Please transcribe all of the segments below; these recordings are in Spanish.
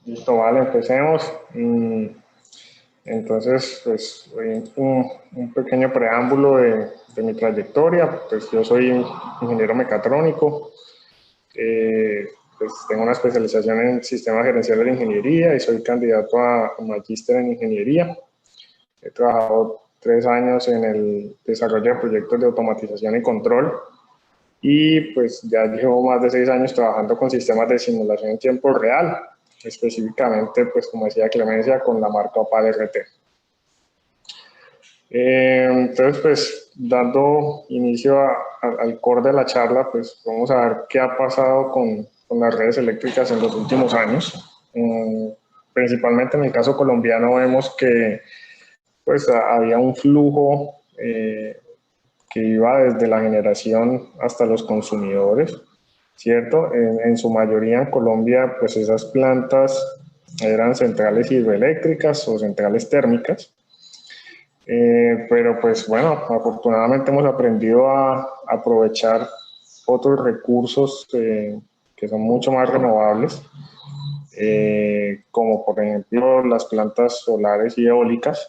Listo, vale, empecemos. Entonces, pues, un pequeño preámbulo de mi trayectoria. Pues yo soy ingeniero mecatrónico, pues tengo una especialización en sistemas gerenciales de ingeniería y soy candidato a magíster en ingeniería. He trabajado 3 años en el desarrollo de proyectos de automatización y control y pues ya llevo más de 6 años trabajando con sistemas de simulación en tiempo real, específicamente, pues como decía Clemencia, con la marca Opal RT. Entonces, pues dando inicio al core de la charla, pues vamos a ver qué ha pasado con las redes eléctricas en los últimos años. Principalmente en el caso colombiano vemos que pues había un flujo que iba desde la generación hasta los consumidores, ¿cierto? En su mayoría en Colombia, pues esas plantas eran centrales hidroeléctricas o centrales térmicas, pero pues bueno, afortunadamente hemos aprendido a aprovechar otros recursos que son mucho más renovables, como por ejemplo las plantas solares y eólicas.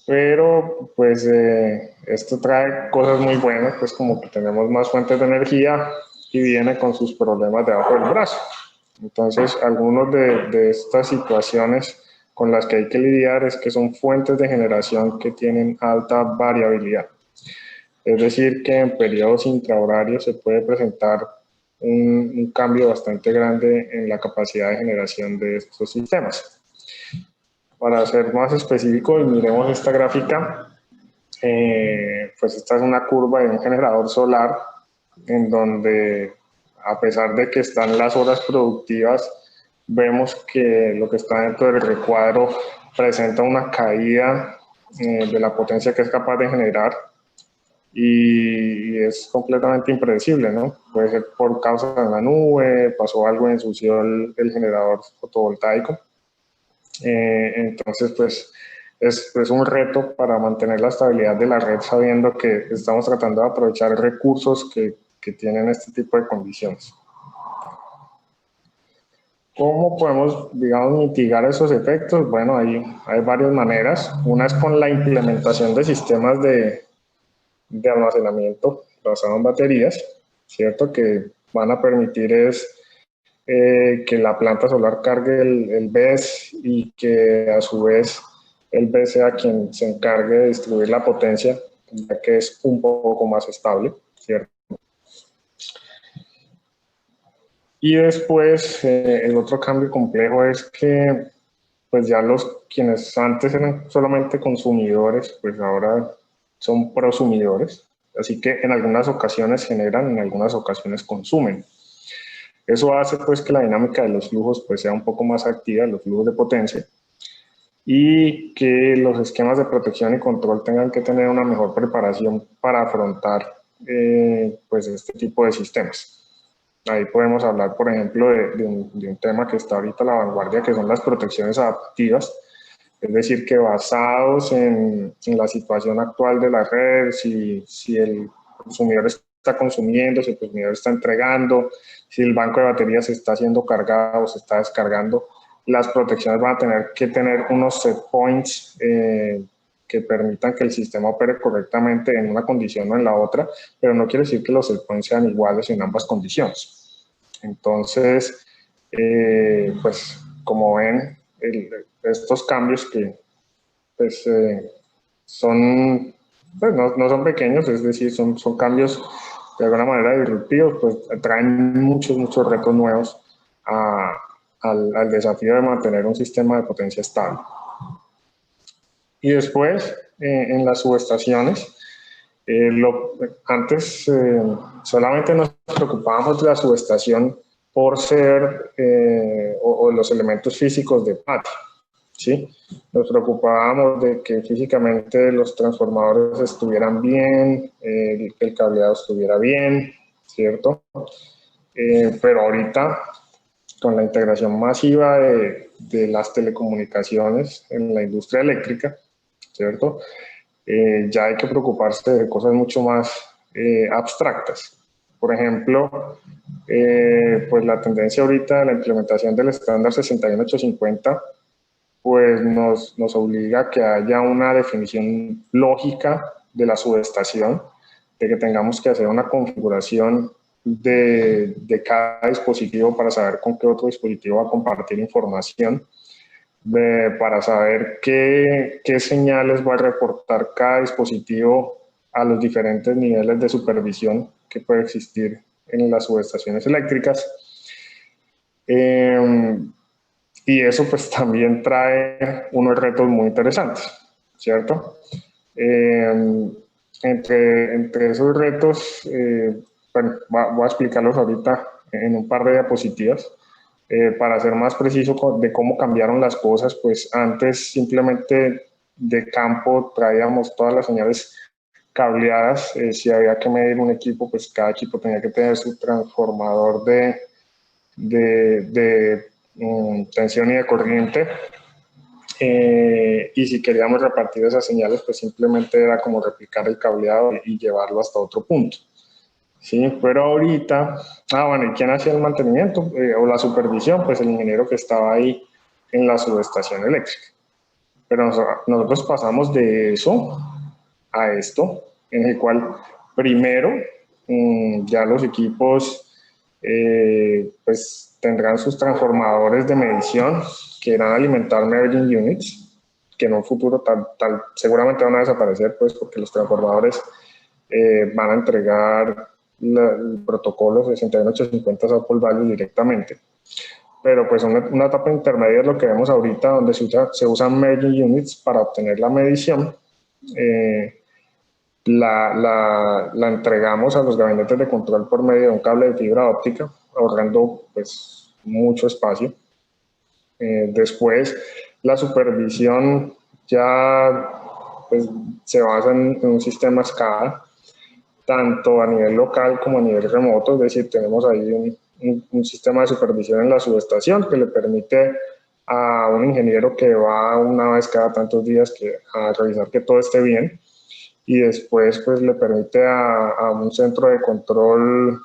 Pero pues esto trae cosas muy buenas, pues como que tenemos más fuentes de energía y viene con sus problemas debajo del brazo. Entonces, algunas de estas situaciones con las que hay que lidiar es que son fuentes de generación que tienen alta variabilidad. Es decir, que en periodos intrahorarios se puede presentar un cambio bastante grande en la capacidad de generación de estos sistemas. Para ser más específico, y miremos esta gráfica, pues esta es una curva de un generador solar en donde, a pesar de que están las horas productivas, vemos que lo que está dentro del recuadro presenta una caída de la potencia que es capaz de generar y es completamente impredecible, ¿no? Puede ser por causa de la nube, pasó algo, ensució el generador fotovoltaico. Entonces, pues es un reto para mantener la estabilidad de la red, sabiendo que estamos tratando de aprovechar recursos que tienen este tipo de condiciones. ¿Cómo podemos, digamos, mitigar esos efectos? Bueno, hay varias maneras. Una es con la implementación de sistemas de almacenamiento basado en baterías, ¿cierto? Que van a permitir que la planta solar cargue el BESS y que a su vez el BESS sea quien se encargue de distribuir la potencia, ya que es un poco más estable, ¿cierto? Y después el otro cambio complejo es que pues ya quienes antes eran solamente consumidores, pues ahora son prosumidores, así que en algunas ocasiones generan, en algunas ocasiones consumen. Eso hace pues que la dinámica de los flujos pues sea un poco más activa, los flujos de potencia, y que los esquemas de protección y control tengan que tener una mejor preparación para afrontar pues este tipo de sistemas. Ahí podemos hablar, por ejemplo, de un tema que está ahorita a la vanguardia, que son las protecciones adaptivas, es decir, que basados en la situación actual de la red, si el consumidor está consumiendo, si el consumidor está entregando, si el banco de baterías está siendo cargado o se está descargando, las protecciones van a tener que tener unos set points que permitan que el sistema opere correctamente en una condición o en la otra, pero no quiere decir que los set points sean iguales en ambas condiciones. Entonces, pues como ven, estos cambios que pues, son, pues no son pequeños, es decir, son cambios de alguna manera disruptivos, pues traen muchos retos nuevos al desafío de mantener un sistema de potencia estable. Y después, en las subestaciones, antes solamente nos preocupábamos de la subestación por ser o los elementos físicos de patio, ¿sí? Nos preocupábamos de que físicamente los transformadores estuvieran bien, que el cableado estuviera bien, ¿cierto? Pero ahorita, con la integración masiva de las telecomunicaciones en la industria eléctrica, ¿cierto? Ya hay que preocuparse de cosas mucho más abstractas. Por ejemplo, pues la tendencia ahorita de la implementación del estándar 61850 pues nos obliga a que haya una definición lógica de la subestación, de que tengamos que hacer una configuración de cada dispositivo para saber con qué otro dispositivo va a compartir información, para saber qué señales va a reportar cada dispositivo a los diferentes niveles de supervisión que puede existir en las subestaciones eléctricas. Y eso pues también trae unos retos muy interesantes, ¿cierto? Entre esos retos, bueno, voy a explicarlos ahorita en un par de diapositivas. Para ser más preciso de cómo cambiaron las cosas, pues antes simplemente de campo traíamos todas las señales cableadas. Si había que medir un equipo, pues cada equipo tenía que tener su transformador de tensión y de corriente, y si queríamos repartir esas señales, pues simplemente era como replicar el cableado y llevarlo hasta otro punto. Sí, pero ahorita, bueno, ¿y quién hacía el mantenimiento o la supervisión? Pues el ingeniero que estaba ahí en la subestación eléctrica. Pero nosotros pasamos de eso a esto, en el cual primero ya los equipos pues tendrán sus transformadores de medición que irán a alimentar merging units, que en un futuro seguramente van a desaparecer, pues porque los transformadores van a entregar el protocolo 61850 South Value directamente. Pero pues una etapa intermedia es lo que vemos ahorita, donde se usan merging units para obtener la medición. La entregamos a los gabinetes de control por medio de un cable de fibra óptica, ahorrando pues mucho espacio. Después, la supervisión ya pues, se basa en un sistema SCADA, tanto a nivel local como a nivel remoto, es decir, tenemos ahí un sistema de supervisión en la subestación que le permite a un ingeniero que va una vez cada tantos días a revisar que todo esté bien, y después pues le permite a un centro de control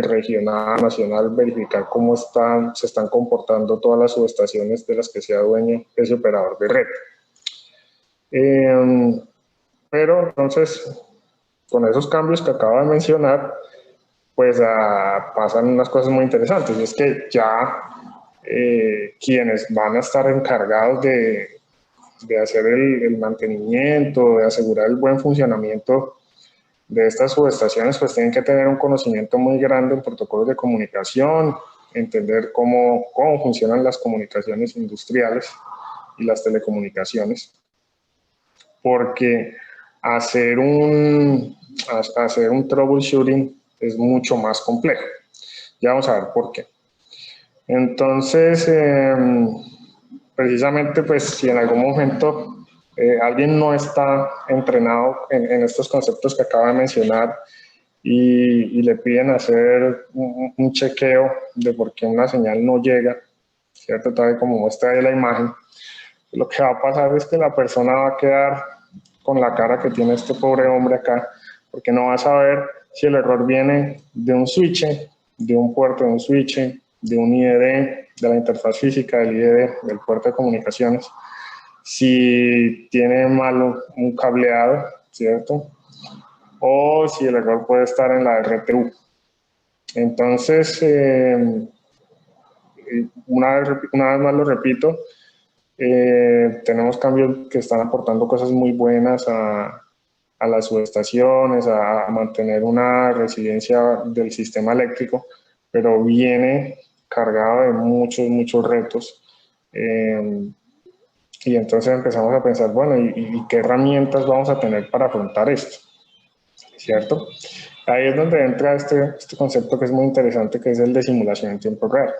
regional, nacional, verificar cómo se están comportando todas las subestaciones de las que sea dueño ese operador de red. Pero entonces, con esos cambios que acabo de mencionar, pues pasan unas cosas muy interesantes, y es que ya quienes van a estar encargados de hacer el mantenimiento, de asegurar el buen funcionamiento de estas subestaciones, pues tienen que tener un conocimiento muy grande en protocolos de comunicación, entender cómo funcionan las comunicaciones industriales y las telecomunicaciones, porque hacer un troubleshooting es mucho más complejo. Ya vamos a ver por qué. Entonces, precisamente, pues si en algún momento alguien no está entrenado en estos conceptos que acabo de mencionar y le piden hacer un chequeo de por qué una señal no llega, ¿cierto? Tal como muestra ahí la imagen, lo que va a pasar es que la persona va a quedar con la cara que tiene este pobre hombre acá, porque no va a saber si el error viene de un switch, de un puerto de un switch, de un IDD, de la interfaz física del IDD, del puerto de comunicaciones, si tiene mal un cableado, ¿cierto? O si el error puede estar en la RTU. Entonces, una vez más lo repito, tenemos cambios que están aportando cosas muy buenas a las subestaciones, a mantener una resiliencia del sistema eléctrico, pero viene cargado de muchos retos. Y entonces empezamos a pensar, bueno, ¿y qué herramientas vamos a tener para afrontar esto? ¿Cierto? Ahí es donde entra este concepto que es muy interesante, que es el de simulación en tiempo real.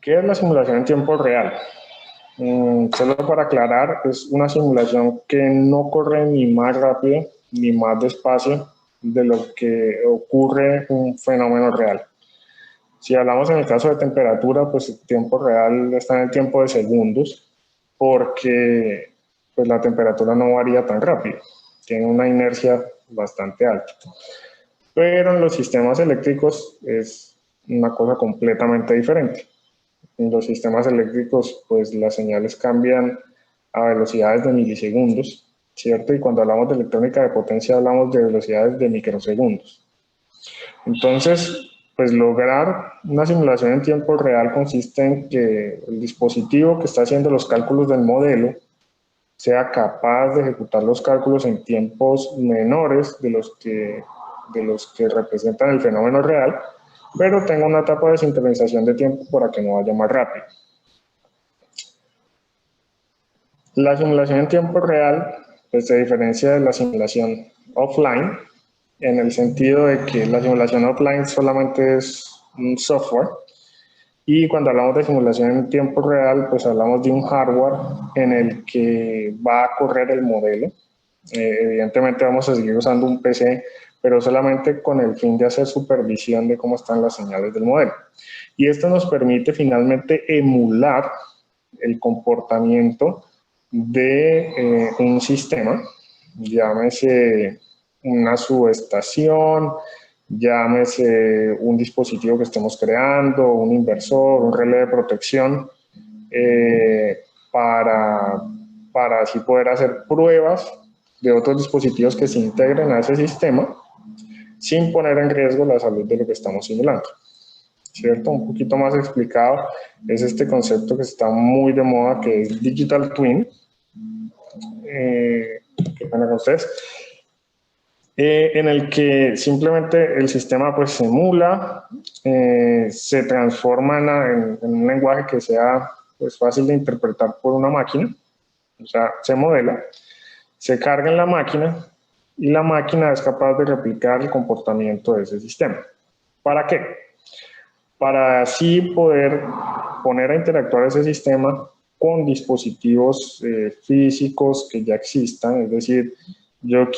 ¿Qué es la simulación en tiempo real? Solo para aclarar, es una simulación que no corre ni más rápido ni más despacio de lo que ocurre un fenómeno real. Si hablamos en el caso de temperatura, pues el tiempo real está en el tiempo de segundos, porque pues, la temperatura no varía tan rápido, tiene una inercia bastante alta. pero en los sistemas eléctricos es una cosa completamente diferente. En los sistemas eléctricos, pues las señales cambian a velocidades de milisegundos, ¿cierto? Y cuando hablamos de electrónica de potencia hablamos de velocidades de microsegundos. Entonces, pues lograr una simulación en tiempo real consiste en que el dispositivo que está haciendo los cálculos del modelo sea capaz de ejecutar los cálculos en tiempos menores de los que representan el fenómeno real, pero tenga una etapa de sincronización de tiempo para que no vaya más rápido. La simulación en tiempo real pues, se diferencia de la simulación offline en el sentido de que la simulación offline solamente es un software y cuando hablamos de simulación en tiempo real pues hablamos de un hardware en el que va a correr el modelo. Evidentemente vamos a seguir usando un PC, pero solamente con el fin de hacer supervisión de cómo están las señales del modelo. Y esto nos permite finalmente emular el comportamiento de un sistema, llámese una subestación, llámese un dispositivo que estemos creando, un inversor, un relé de protección, para así poder hacer pruebas de otros dispositivos que se integren a ese sistema sin poner en riesgo la salud de lo que estamos simulando. ¿Cierto? Un poquito más explicado es este concepto que está muy de moda, que es Digital Twin. Qué pena con ustedes. En el que simplemente el sistema pues se emula, se transforma en un lenguaje que sea pues, fácil de interpretar por una máquina, o sea, se modela, se carga en la máquina y la máquina es capaz de replicar el comportamiento de ese sistema. ¿Para qué? Para así poder poner a interactuar ese sistema con dispositivos físicos que ya existan, es decir, yo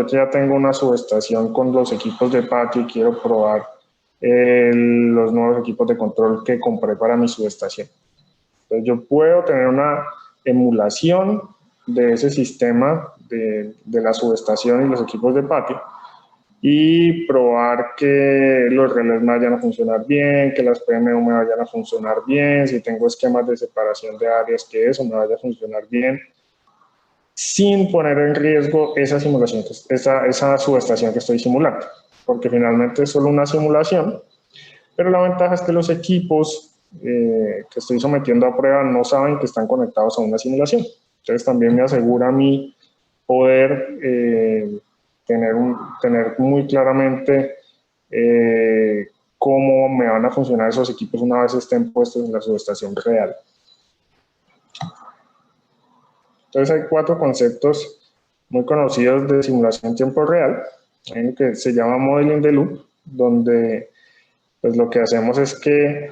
ya tengo una subestación con los equipos de patio y quiero probar los nuevos equipos de control que compré para mi subestación. Entonces yo puedo tener una emulación de ese sistema de la subestación y los equipos de patio y probar que los relés me vayan a funcionar bien, que las PMU me vayan a funcionar bien, si tengo esquemas de separación de áreas, que eso me vaya a funcionar bien, sin poner en riesgo esa simulación, esa subestación que estoy simulando, porque finalmente es solo una simulación, pero la ventaja es que los equipos que estoy sometiendo a prueba no saben que están conectados a una simulación. Entonces también me asegura a mí poder tener muy claramente cómo me van a funcionar esos equipos una vez estén puestos en la subestación real. Entonces hay 4 conceptos muy conocidos de simulación en tiempo real. Hay uno que se llama Modeling the Loop, donde pues lo que hacemos es que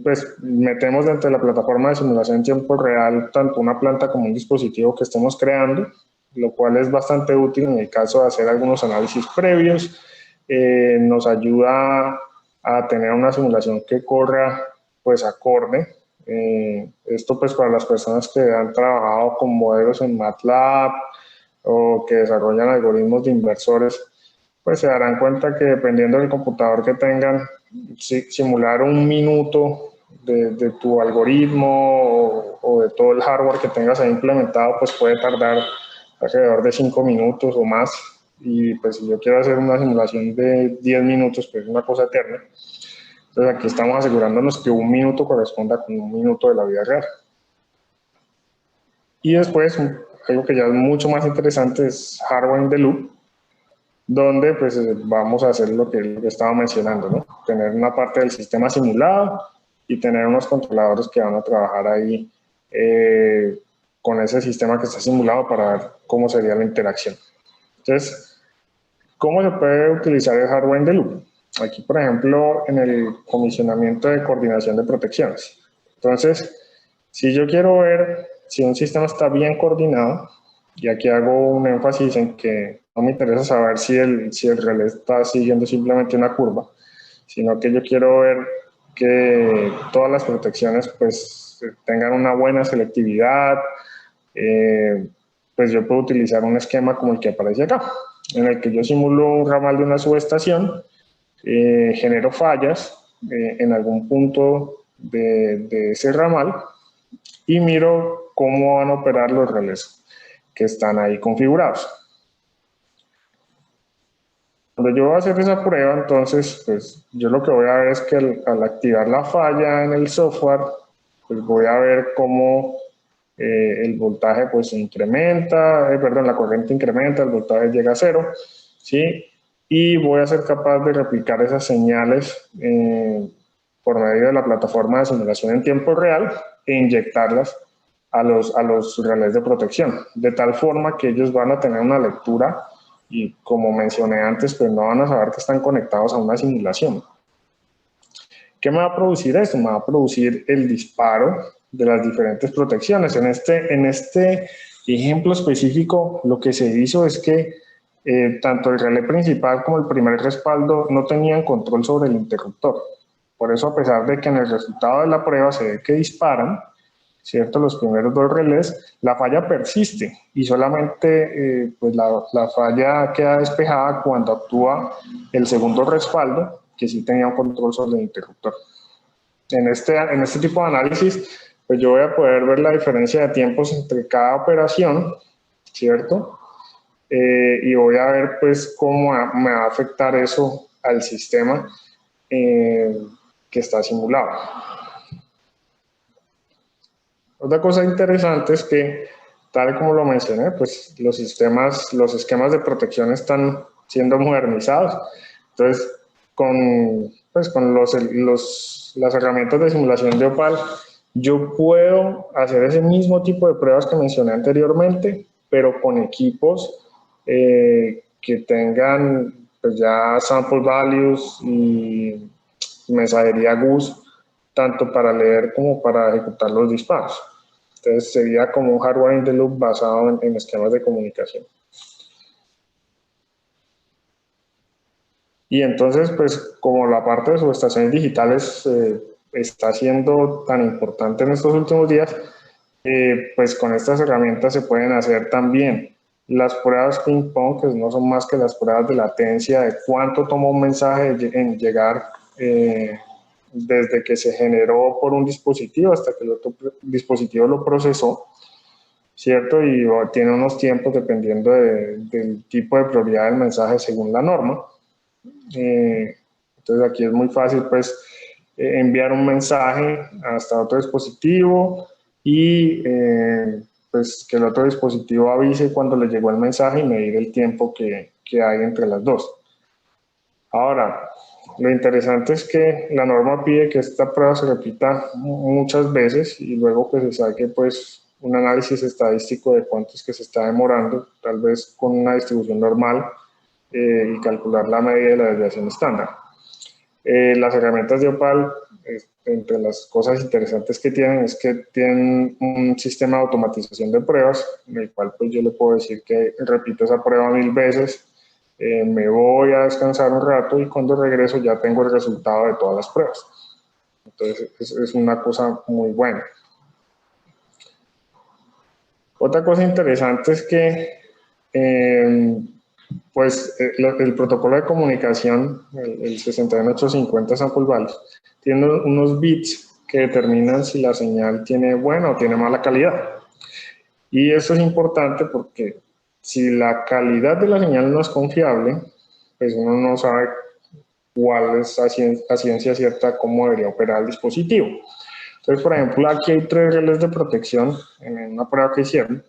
pues, metemos dentro de la plataforma de simulación en tiempo real tanto una planta como un dispositivo que estemos creando, lo cual es bastante útil en el caso de hacer algunos análisis previos. Nos ayuda a tener una simulación que corra pues acorde. Esto pues para las personas que han trabajado con modelos en MATLAB o que desarrollan algoritmos de inversores, pues se darán cuenta que dependiendo del computador que tengan, simular un minuto de tu algoritmo o de todo el hardware que tengas ahí implementado, pues puede tardar alrededor de 5 minutos o más. Y pues si yo quiero hacer una simulación de 10 minutos, pues es una cosa eterna. Entonces aquí estamos asegurándonos que un minuto corresponda con un minuto de la vida real. Y después, algo que ya es mucho más interesante es Hardware in the Loop, donde pues vamos a hacer lo que estaba mencionando, ¿no? Tener una parte del sistema simulado y tener unos controladores que van a trabajar ahí con ese sistema que está simulado para ver cómo sería la interacción. Entonces, ¿cómo se puede utilizar el hardware in the loop? Aquí, por ejemplo, en el comisionamiento de coordinación de protecciones. Entonces, si yo quiero ver si un sistema está bien coordinado, y aquí hago un énfasis en que no me interesa saber si el relé está siguiendo simplemente una curva, sino que yo quiero ver que todas las protecciones pues tengan una buena selectividad, pues yo puedo utilizar un esquema como el que aparece acá. en el que yo simulo un ramal de una subestación, genero fallas en algún punto de ese ramal y miro cómo van a operar los relés que están ahí configurados. Cuando yo voy a hacer esa prueba, entonces, pues yo lo que voy a ver es que al activar la falla en el software, pues voy a ver cómo el voltaje pues incrementa, la corriente incrementa, el voltaje llega a cero, ¿sí? Y voy a ser capaz de replicar esas señales por medio de la plataforma de simulación en tiempo real e inyectarlas a los relés de protección, de tal forma que ellos van a tener una lectura y, como mencioné antes, pues no van a saber que están conectados a una simulación. ¿Qué me va a producir esto? Me va a producir el disparo de las diferentes protecciones. En este ejemplo específico, lo que se hizo es que tanto el relé principal como el primer respaldo no tenían control sobre el interruptor. Por eso, a pesar de que en el resultado de la prueba se ve que disparan, ¿cierto?, los primeros dos relés, la falla persiste y solamente pues la falla queda despejada cuando actúa el segundo respaldo, que sí tenía un control sobre el interruptor. En este tipo de análisis, pues yo voy a poder ver la diferencia de tiempos entre cada operación, ¿cierto? Y voy a ver pues cómo me va a afectar eso al sistema que está simulado. Otra cosa interesante es que, tal como lo mencioné, pues los esquemas de protección están siendo modernizados. Entonces, con las herramientas de simulación de Opal, yo puedo hacer ese mismo tipo de pruebas que mencioné anteriormente, pero con equipos que tengan pues ya sample values y mensajería GUS, tanto para leer como para ejecutar los disparos. Entonces sería como un hardware in the loop basado en esquemas de comunicación. Y entonces, pues como la parte de subestaciones digitales está siendo tan importante en estos últimos días, pues con estas herramientas se pueden hacer también las pruebas ping-pong, que no son más que las pruebas de latencia, de cuánto toma un mensaje en llegar desde que se generó por un dispositivo hasta que el otro dispositivo lo procesó, ¿cierto? Y tiene unos tiempos dependiendo del tipo de prioridad del mensaje según la norma. Entonces aquí es muy fácil pues enviar un mensaje hasta otro dispositivo y pues que el otro dispositivo avise cuando le llegó el mensaje y medir el tiempo que hay entre las dos. Ahora, lo interesante es que la norma pide que esta prueba se repita muchas veces y luego que se saque pues un análisis estadístico de cuánto es que se está demorando, tal vez con una distribución normal, y calcular la medida de la desviación estándar. Las herramientas de Opal, entre las cosas interesantes que tienen, es que tienen un sistema de automatización de pruebas, en el cual pues yo le puedo decir que repito esa prueba 1000 veces, me voy a descansar un rato y cuando regreso ya tengo el resultado de todas las pruebas. Entonces es una cosa muy buena. Otra cosa interesante es que el protocolo de comunicación, el 61850 sample values, tiene unos bits que determinan si la señal tiene buena o tiene mala calidad. Y eso es importante porque si la calidad de la señal no es confiable, pues uno no sabe cuál es a ciencia cierta cómo debería operar el dispositivo. Entonces, por ejemplo, aquí hay 3 relés de protección en una prueba que hicieron.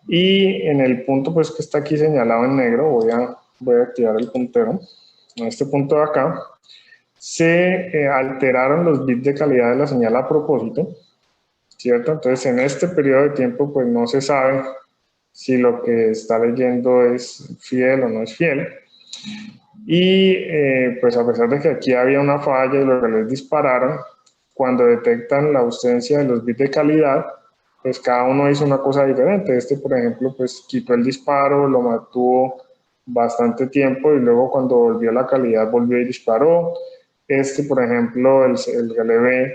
Y en el punto pues que está aquí señalado en negro, voy a activar el puntero. En este punto de acá se alteraron los bits de calidad de la señal a propósito, ¿cierto? Entonces en este periodo de tiempo pues no se sabe si lo que está leyendo es fiel o no es fiel. Y pues a pesar de que aquí había una falla y los relés dispararon, cuando detectan la ausencia de los bits de calidad, pues cada uno hizo una cosa diferente. Este, por ejemplo, pues quitó el disparo, lo mantuvo bastante tiempo y luego cuando volvió la calidad volvió y disparó. Este, por ejemplo, el relé B,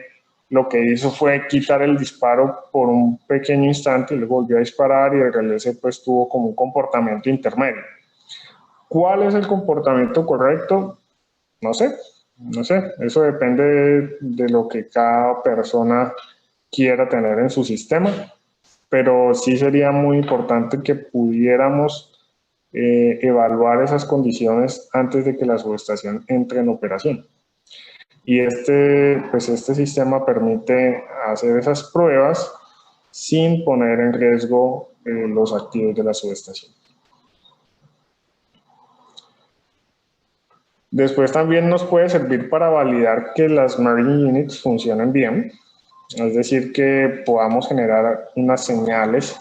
lo que hizo fue quitar el disparo por un pequeño instante y luego volvió a disparar y el relé C pues tuvo como un comportamiento intermedio. ¿Cuál es el comportamiento correcto? No sé, no sé. Eso depende de lo que cada persona quiera tener en su sistema, pero sí sería muy importante que pudiéramos evaluar esas condiciones antes de que la subestación entre en operación. Y pues este sistema permite hacer esas pruebas sin poner en riesgo los activos de la subestación. Después también nos puede servir para validar que las merging units funcionen bien, es decir, que podamos generar unas señales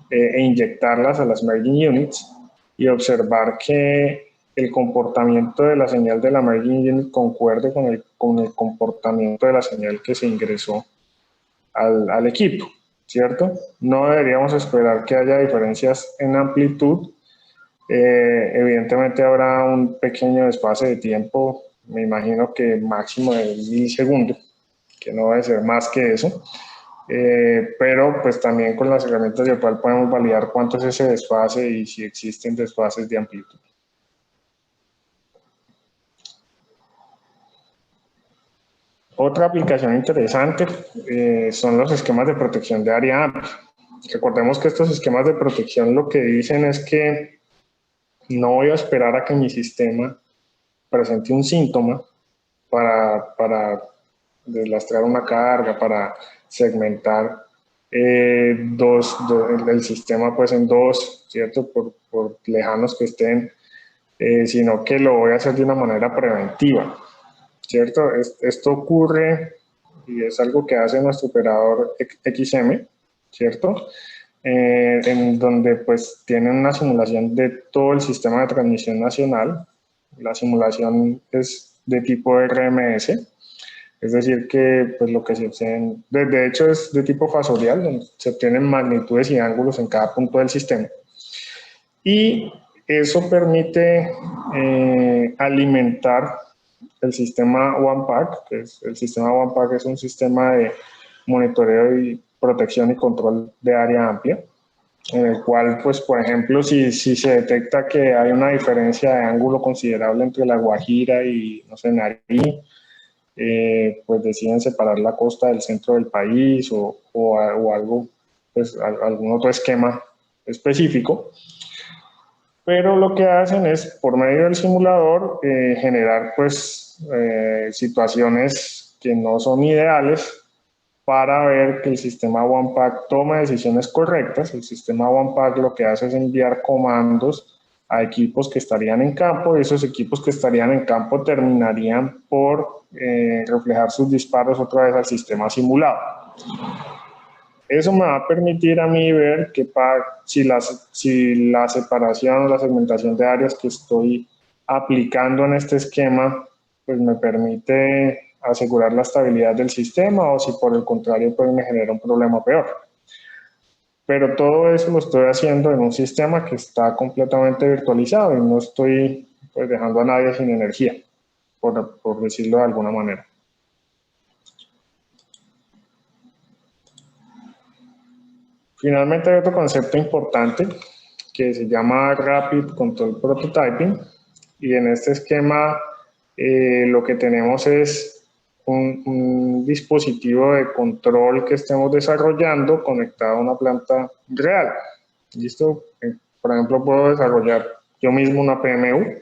e inyectarlas a las merging units y observar que el comportamiento de la señal de la merging unit concuerde con el comportamiento de la señal que se ingresó al equipo, ¿cierto? No deberíamos esperar que haya diferencias en amplitud. Evidentemente habrá un pequeño desfase de tiempo, me imagino que máximo de milisegundos, que no debe ser más que eso. Pero pues también con las herramientas de cual podemos validar cuánto es ese desfase y si existen desfases de amplitud. Otra aplicación interesante son los esquemas de protección de área amplia. Recordemos que estos esquemas de protección lo que dicen es que no voy a esperar a que mi sistema presente un síntoma para deslastrar una carga, para segmentar el sistema pues en dos, ¿cierto? Por lejanos que estén, sino que lo voy a hacer de una manera preventiva, ¿cierto? Esto ocurre y es algo que hace nuestro operador XM, ¿cierto? En donde pues tienen una simulación de todo el sistema de transmisión nacional. La simulación es de tipo RMS, es decir que pues lo que se obtiene, de hecho es de tipo fasorial, donde se obtienen magnitudes y ángulos en cada punto del sistema. Y eso permite alimentar el sistema OnePack, que es el sistema OnePack es un sistema de monitoreo y protección y control de área amplia, en el cual, pues, por ejemplo, si se detecta que hay una diferencia de ángulo considerable entre La Guajira y, no sé, Nariño, pues deciden separar la costa del centro del país o algo, pues, algún otro esquema específico. Pero lo que hacen es, por medio del simulador, generar, pues, situaciones que no son ideales para ver que el sistema OnePack tome decisiones correctas. El sistema OnePack lo que hace es enviar comandos a equipos que estarían en campo y esos equipos que estarían en campo terminarían por reflejar sus disparos otra vez al sistema simulado. Eso me va a permitir a mí ver que si la separación o la segmentación de áreas que estoy aplicando en este esquema, pues me permite asegurar la estabilidad del sistema o si por el contrario pues me genera un problema peor. Pero todo eso lo estoy haciendo en un sistema que está completamente virtualizado y no estoy pues dejando a nadie sin energía, por decirlo de alguna manera. Finalmente hay otro concepto importante que se llama Rapid Control Prototyping y en este esquema lo que tenemos es un dispositivo de control que estemos desarrollando conectado a una planta real. ¿Listo? Por ejemplo, puedo desarrollar yo mismo una PMU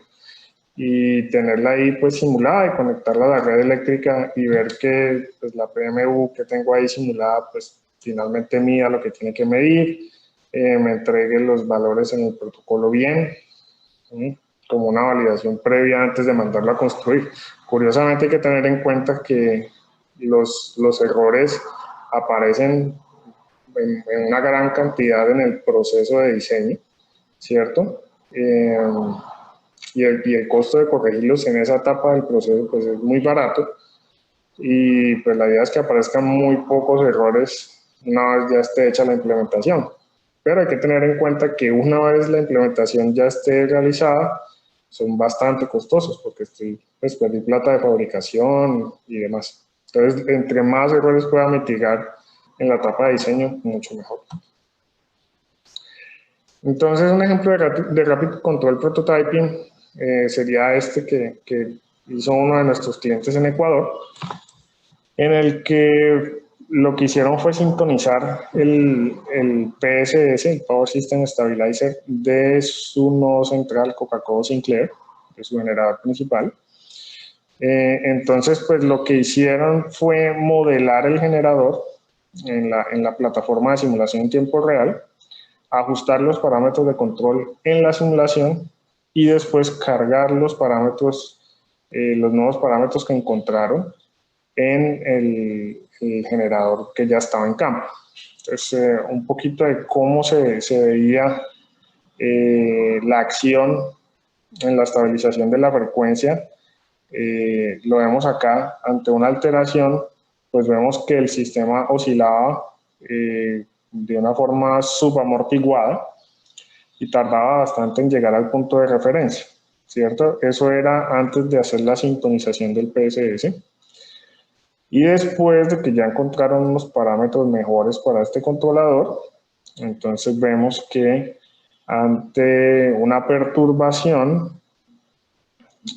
y tenerla ahí pues simulada y conectarla a la red eléctrica y ver que pues, la PMU que tengo ahí simulada pues finalmente mida lo que tiene que medir, me entregue los valores en el protocolo bien, como una validación previa antes de mandarlo a construir. Curiosamente hay que tener en cuenta que los errores aparecen en una gran cantidad en el proceso de diseño, ¿cierto? Y el costo de corregirlos en esa etapa del proceso pues es muy barato y pues la idea es que aparezcan muy pocos errores una vez ya esté hecha la implementación. Pero hay que tener en cuenta que una vez la implementación ya esté realizada, son bastante costosos porque pues, perdí plata de fabricación y demás. Entonces, entre más errores pueda mitigar en la etapa de diseño, mucho mejor. Entonces, un ejemplo de Rapid Control Prototyping sería este que hizo uno de nuestros clientes en Ecuador, en el que lo que hicieron fue sintonizar el PSS, el Power System Stabilizer, de su nodo central Coca-Cola Sinclair, de su generador principal. Entonces, pues lo que hicieron fue modelar el generador en la plataforma de simulación en tiempo real, ajustar los parámetros de control en la simulación y después cargar los parámetros, los nuevos parámetros que encontraron en el generador que ya estaba en campo. Entonces, un poquito de cómo se veía la acción en la estabilización de la frecuencia. Lo vemos acá, ante una alteración, pues vemos que el sistema oscilaba de una forma subamortiguada y tardaba bastante en llegar al punto de referencia, ¿cierto? Eso era antes de hacer la sintonización del PSS. Y después de que ya encontraron unos parámetros mejores para este controlador, entonces vemos que ante una perturbación,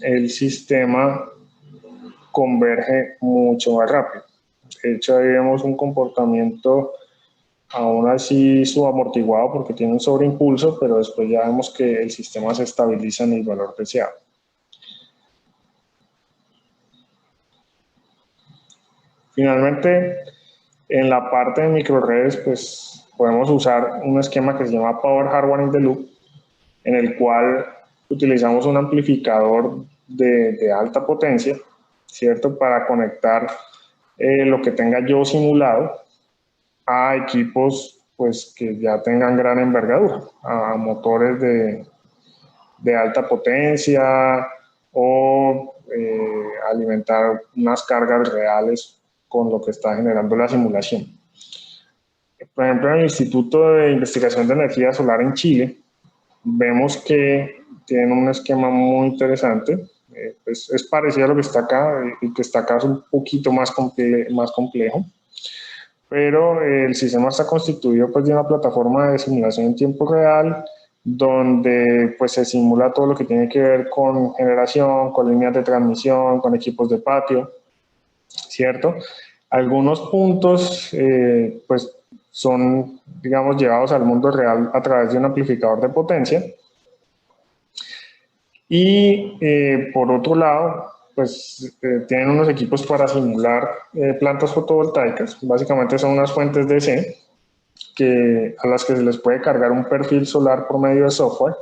el sistema converge mucho más rápido. De hecho, ahí vemos un comportamiento aún así subamortiguado porque tiene un sobreimpulso, pero después ya vemos que el sistema se estabiliza en el valor deseado. Finalmente, en la parte de microredes, pues podemos usar un esquema que se llama Power Hardware in the Loop, en el cual utilizamos un amplificador de alta potencia, ¿cierto? Para conectar lo que tenga yo simulado a equipos pues, que ya tengan gran envergadura, a motores de alta potencia o alimentar unas cargas reales con lo que está generando la simulación. Por ejemplo, en el Instituto de Investigación de Energía Solar en Chile, vemos que tienen un esquema muy interesante. Pues es parecido a lo que está acá, y que está acá es un poquito más complejo, pero el sistema está constituido pues, de una plataforma de simulación en tiempo real, donde pues, se simula todo lo que tiene que ver con generación, con líneas de transmisión, con equipos de patio, ¿cierto? Algunos puntos pues, son, digamos, llevados al mundo real a través de un amplificador de potencia. Y por otro lado, pues tienen unos equipos para simular plantas fotovoltaicas. Básicamente son unas fuentes DC a las que se les puede cargar un perfil solar por medio de software.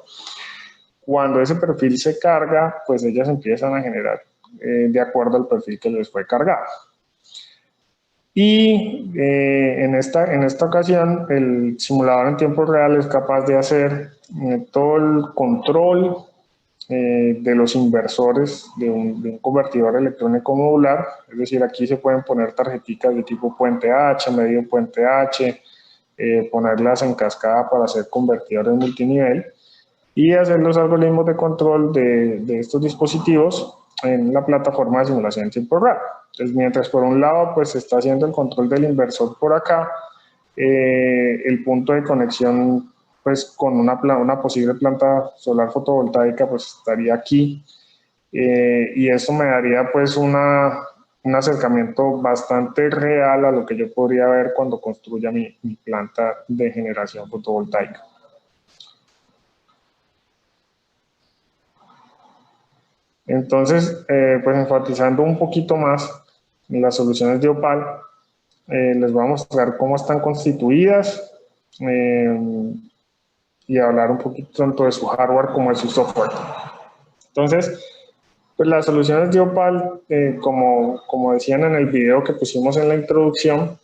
Cuando ese perfil se carga, pues ellas empiezan a generar de acuerdo al perfil que les fue cargado. Y en esta ocasión, el simulador en tiempo real es capaz de hacer todo el control de los inversores de un convertidor electrónico modular. Es decir, aquí se pueden poner tarjeticas de tipo puente H, medio puente H, ponerlas en cascada para hacer convertidores multinivel y hacer los algoritmos de control de estos dispositivos en la plataforma de simulación en tiempo real. Entonces, mientras por un lado pues se está haciendo el control del inversor por acá, el punto de conexión pues con una posible planta solar fotovoltaica pues estaría aquí, y eso me daría pues un acercamiento bastante real a lo que yo podría ver cuando construya mi planta de generación fotovoltaica. Entonces, pues enfatizando un poquito más en las soluciones de Opal, les voy a mostrar cómo están constituidas y hablar un poquito tanto de su hardware como de su software. Entonces, pues las soluciones de Opal, como decían en el video que pusimos en la introducción,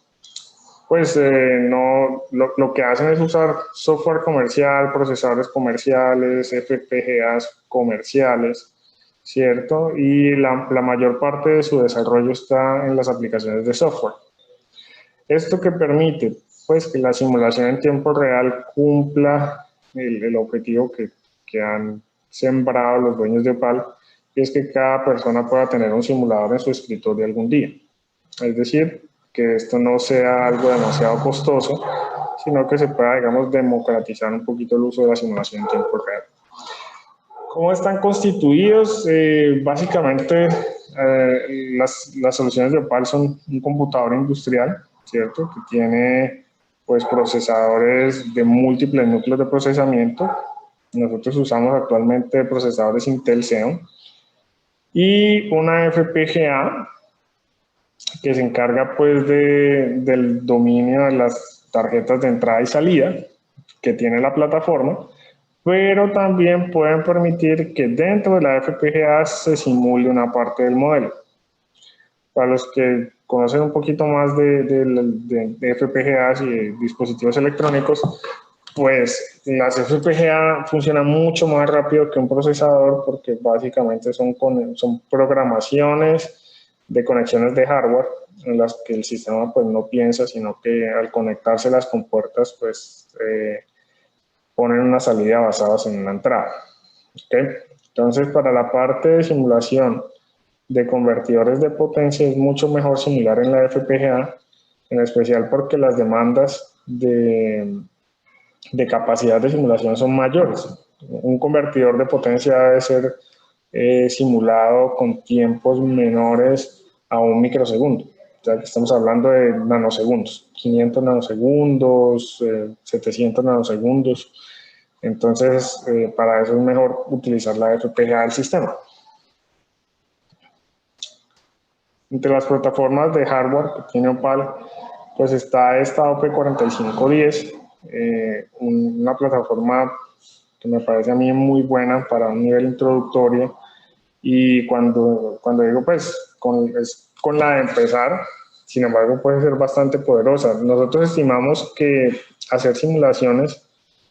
pues lo que hacen es usar software comercial, procesadores comerciales, FPGAs comerciales, ¿cierto? Y la mayor parte de su desarrollo está en las aplicaciones de software. ¿Esto que permite? Pues que la simulación en tiempo real cumpla el objetivo que han sembrado los dueños de Opal, y es que cada persona pueda tener un simulador en su escritorio algún día. Es decir, que esto no sea algo demasiado costoso, sino que se pueda, digamos, democratizar un poquito el uso de la simulación en tiempo real. ¿Cómo están constituidos? Básicamente, las soluciones de Opal son un computador industrial, ¿cierto? Que tiene pues procesadores de múltiples núcleos de procesamiento. Nosotros usamos actualmente procesadores Intel Xeon y una FPGA que se encarga pues del dominio de las tarjetas de entrada y salida que tiene la plataforma, pero también pueden permitir que dentro de la FPGA se simule una parte del modelo. Para los que conocen un poquito más de FPGAs y de dispositivos electrónicos, pues las FPGA funcionan mucho más rápido que un procesador porque básicamente son programaciones de conexiones de hardware en las que el sistema pues no piensa, sino que al conectarse las compuertas pues ponen una salida basadas en una entrada. ¿Okay? Entonces, para la parte de simulación de convertidores de potencia es mucho mejor simular en la FPGA, en especial porque las demandas de capacidad de simulación son mayores. Un convertidor de potencia debe ser simulado con tiempos menores a un microsegundo. O sea, que estamos hablando de nanosegundos, 500 nanosegundos, 700 nanosegundos. Entonces, para eso es mejor utilizar la FPGA del sistema. Entre las plataformas de hardware que tiene Opal, pues está esta OP4510, una plataforma que me parece a mí muy buena para un nivel introductorio. Y cuando digo, pues, con la de empezar, sin embargo, puede ser bastante poderosa. Nosotros estimamos que hacer simulaciones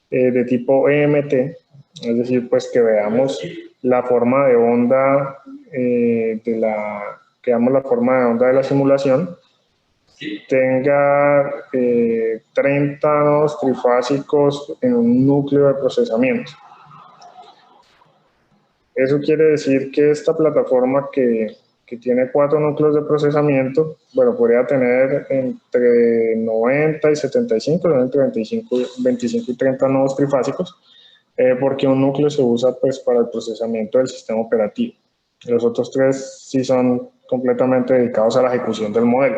de tipo EMT, es decir, pues que veamos la forma de onda de la simulación, tenga 30 nodos trifásicos en un núcleo de procesamiento. Eso quiere decir que esta plataforma que tiene 4 núcleos de procesamiento, bueno, podría tener entre 90 y 75, entre 25 y 30 nodos trifásicos, porque un núcleo se usa pues para el procesamiento del sistema operativo. Los otros 3 sí son completamente dedicados a la ejecución del modelo.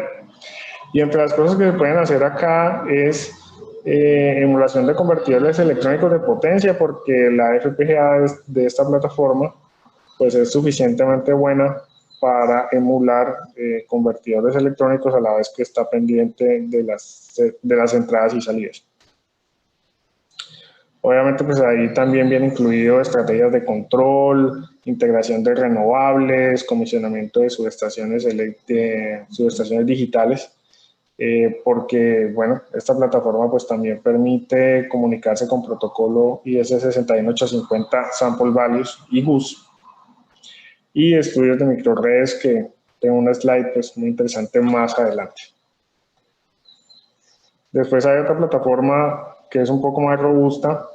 Y entre las cosas que se pueden hacer acá es emulación de convertidores electrónicos de potencia, porque la FPGA de esta plataforma pues es suficientemente buena para emular convertidores electrónicos a la vez que está pendiente de las entradas y salidas. Obviamente pues ahí también viene incluido estrategias de control, integración de renovables, comisionamiento de subestaciones digitales, porque bueno, esta plataforma pues también permite comunicarse con protocolo IS61850 Sample Values y GUS, y estudios de microredes que tengo una slide pues muy interesante más adelante. Después hay otra plataforma que es un poco más robusta.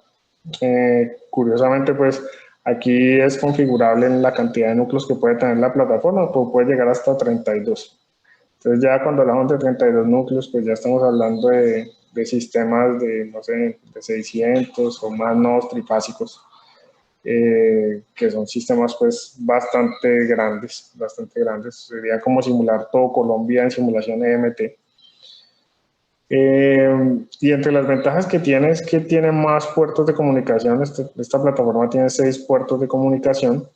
Curiosamente pues aquí es configurable en la cantidad de núcleos que puede tener la plataforma, pues puede llegar hasta 32. Entonces ya cuando hablamos de 32 núcleos pues ya estamos hablando de sistemas de, no sé, de 600 o más nodos trifásicos. Que son sistemas pues bastante grandes. Sería como simular todo Colombia en simulación EMT. Y entre las ventajas que tiene es que tiene más puertos de comunicación. Esta plataforma tiene 6 puertos de comunicación,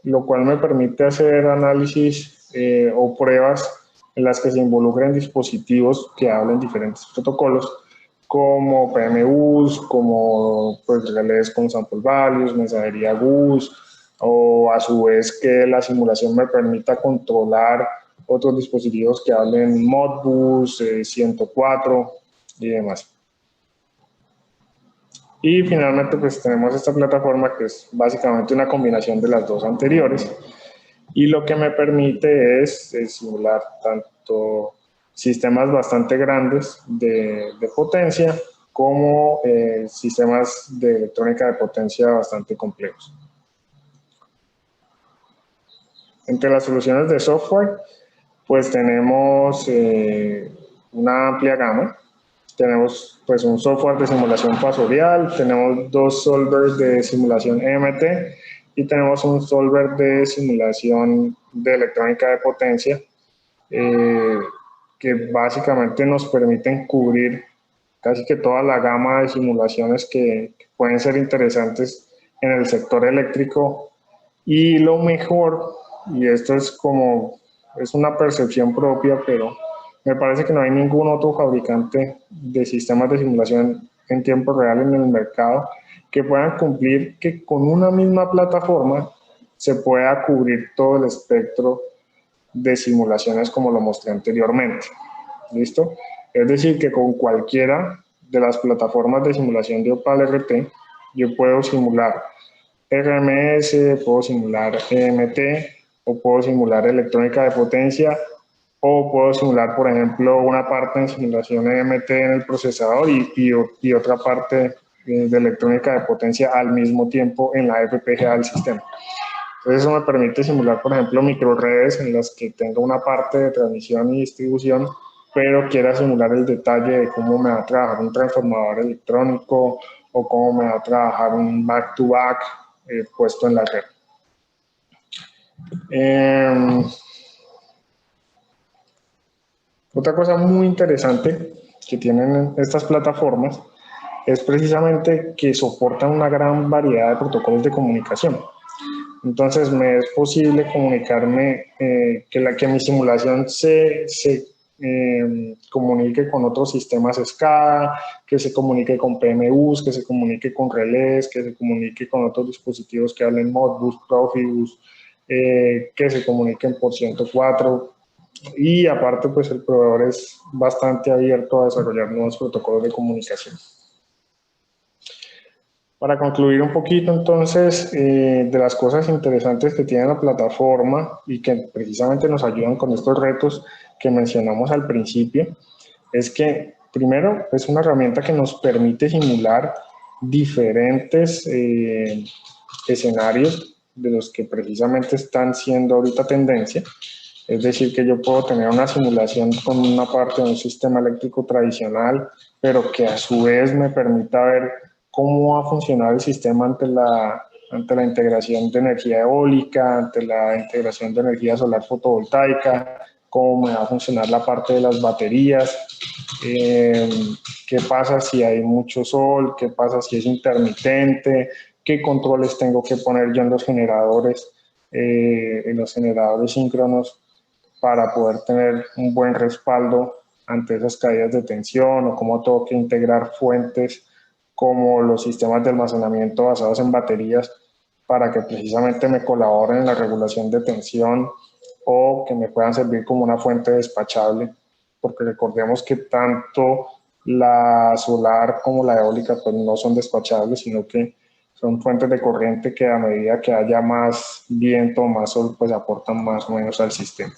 lo cual me permite hacer análisis o pruebas en las que se involucren dispositivos que hablen diferentes protocolos, como PMUs, como pues, relés con sample values, mensajería GUS, o a su vez que la simulación me permita controlar otros dispositivos que hablen Modbus, 104 y demás. Y finalmente pues tenemos esta plataforma que es básicamente una combinación de las dos anteriores, y lo que me permite es simular tanto sistemas bastante grandes de potencia como sistemas de electrónica de potencia bastante complejos. Entre las soluciones de software, pues tenemos una amplia gama. Tenemos pues un software de simulación fasorial, tenemos 2 solvers de simulación EMT y tenemos un solver de simulación de electrónica de potencia que básicamente nos permiten cubrir casi que toda la gama de simulaciones que pueden ser interesantes en el sector eléctrico. Y lo mejor, y esto es una percepción propia, pero me parece que no hay ningún otro fabricante de sistemas de simulación en tiempo real en el mercado que puedan cumplir que con una misma plataforma se pueda cubrir todo el espectro de simulaciones como lo mostré anteriormente. ¿Listo? Es decir, que con cualquiera de las plataformas de simulación de Opal RT, yo puedo simular RMS, puedo simular EMT, o puedo simular electrónica de potencia, o puedo simular, por ejemplo, una parte en simulación EMT en el procesador y otra parte de electrónica de potencia al mismo tiempo en la FPGA del sistema. Entonces eso me permite simular, por ejemplo, microredes en las que tengo una parte de transmisión y distribución, pero quiera simular el detalle de cómo me va a trabajar un transformador electrónico o cómo me va a trabajar un back-to-back puesto en la red. Otra cosa muy interesante que tienen estas plataformas es precisamente que soportan una gran variedad de protocolos de comunicación. Entonces me es posible comunicarme, que mi simulación se comunique con otros sistemas SCADA, que se comunique con PMUs, que se comunique con relés, que se comunique con otros dispositivos que hablen Modbus, Profibus, que se comuniquen por 104. Y aparte, pues el proveedor es bastante abierto a desarrollar nuevos protocolos de comunicación. Para concluir un poquito, entonces, de las cosas interesantes que tiene la plataforma y que precisamente nos ayudan con estos retos que mencionamos al principio, es que, primero, es una herramienta que nos permite simular diferentes escenarios de los que precisamente están siendo ahorita tendencia. Es decir, que yo puedo tener una simulación con una parte de un sistema eléctrico tradicional, pero que a su vez me permita ver cómo va a funcionar el sistema ante la integración de energía eólica, ante la integración de energía solar fotovoltaica, cómo me va a funcionar la parte de las baterías, qué pasa si hay mucho sol, qué pasa si es intermitente, qué controles tengo que poner yo en los generadores síncronos para poder tener un buen respaldo ante esas caídas de tensión, o cómo tengo que integrar fuentes como los sistemas de almacenamiento basados en baterías para que precisamente me colaboren en la regulación de tensión o que me puedan servir como una fuente despachable, porque recordemos que tanto la solar como la eólica pues no son despachables, sino que son fuentes de corriente que a medida que haya más viento, más sol, pues aportan más o menos al sistema.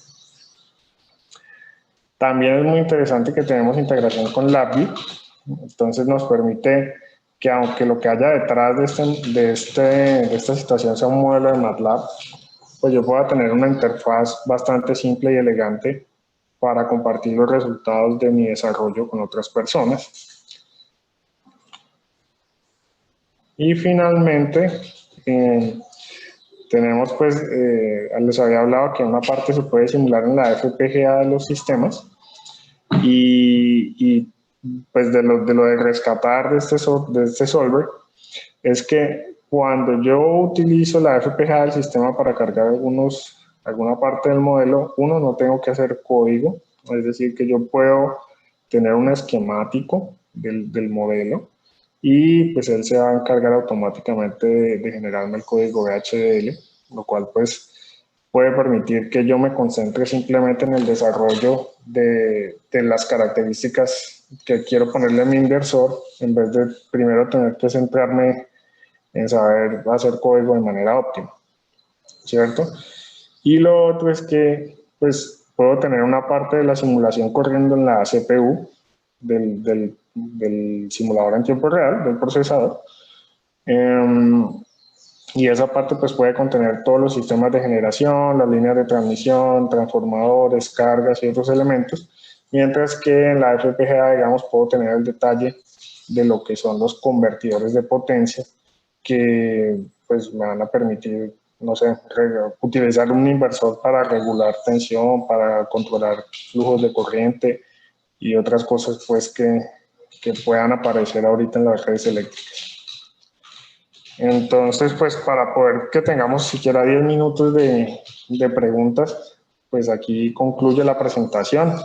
También es muy interesante que tenemos integración con LabVIEW, entonces nos permite que aunque lo que haya detrás de esta situación sea un modelo de MATLAB, pues yo pueda tener una interfaz bastante simple y elegante para compartir los resultados de mi desarrollo con otras personas. Y finalmente, tenemos pues, les había hablado que una parte se puede simular en la FPGA de los sistemas, y pues de lo de rescatar de este solver es que cuando yo utilizo la FPGA del sistema para cargar alguna parte del modelo, no tengo que hacer código, es decir, que yo puedo tener un esquemático del modelo y pues él se va a encargar automáticamente de generarme el código VHDL, lo cual pues puede permitir que yo me concentre simplemente en el desarrollo de las características que quiero ponerle a mi inversor, en vez de primero tener que centrarme en saber hacer código de manera óptima, ¿cierto? Y lo otro es que pues puedo tener una parte de la simulación corriendo en la CPU del simulador en tiempo real, del procesador, y esa parte pues puede contener todos los sistemas de generación, las líneas de transmisión, transformadores, cargas y otros elementos, mientras que en la FPGA, digamos, puedo tener el detalle de lo que son los convertidores de potencia, que pues me van a permitir, no sé, utilizar un inversor para regular tensión, para controlar flujos de corriente y otras cosas pues que puedan aparecer ahorita en las redes eléctricas. Entonces, pues para poder que tengamos siquiera 10 minutos de preguntas, pues aquí concluye la presentación.